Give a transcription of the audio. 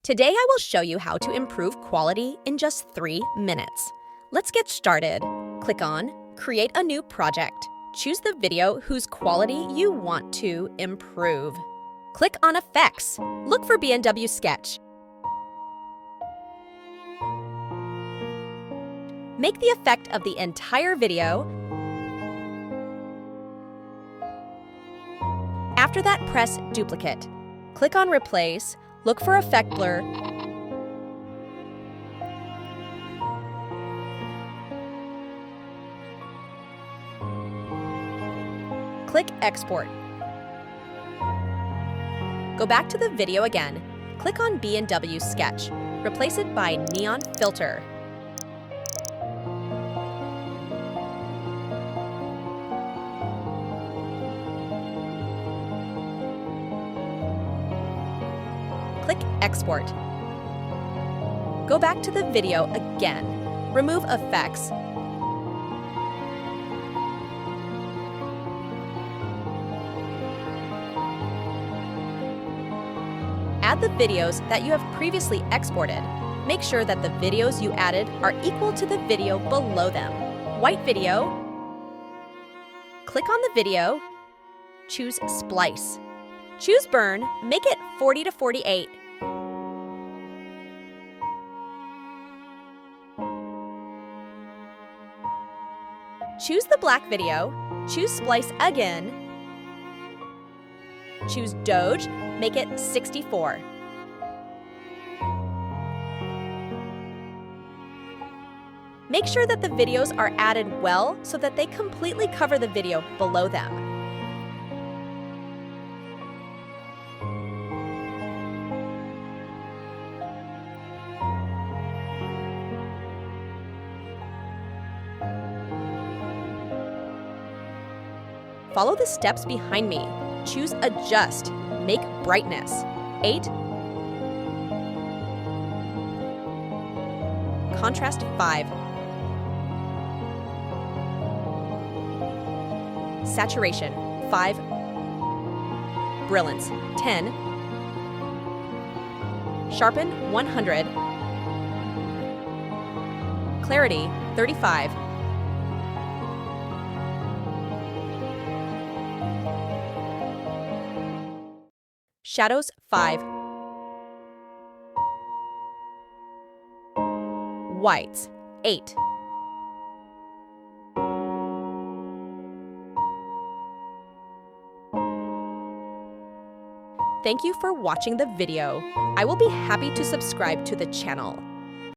Today I will show you how to improve quality in just 3 minutes. Let's get started. Click on Create a new project. Choose the video whose quality you want to improve. Click on Effects. Look for B&W Sketch. Make the effect of the entire video. After that, press Duplicate. Click on Replace. Look for Effect Blur. Click Export. Go back to the video again. Click on B&W Sketch. Replace it by Neon Filter. Click Export. Go back to the video again. Remove effects. Add the videos that you have previously exported. Make sure that the videos you added are equal to the video below them. White video. Click on the video. Choose Splice. Choose Burn. Make it 40 to 48. Choose the black video. Choose Splice again. Choose Doge. Make it 64. Make sure that the videos are added well so that they completely cover the video below them. Follow the steps behind me. Choose Adjust. Make brightness 8. Contrast 5. Saturation 5. Brilliance 10. Sharpen 100. Clarity 35. Shadows 5. Whites 8. Thank you for watching the video. I will be happy to subscribe to the channel.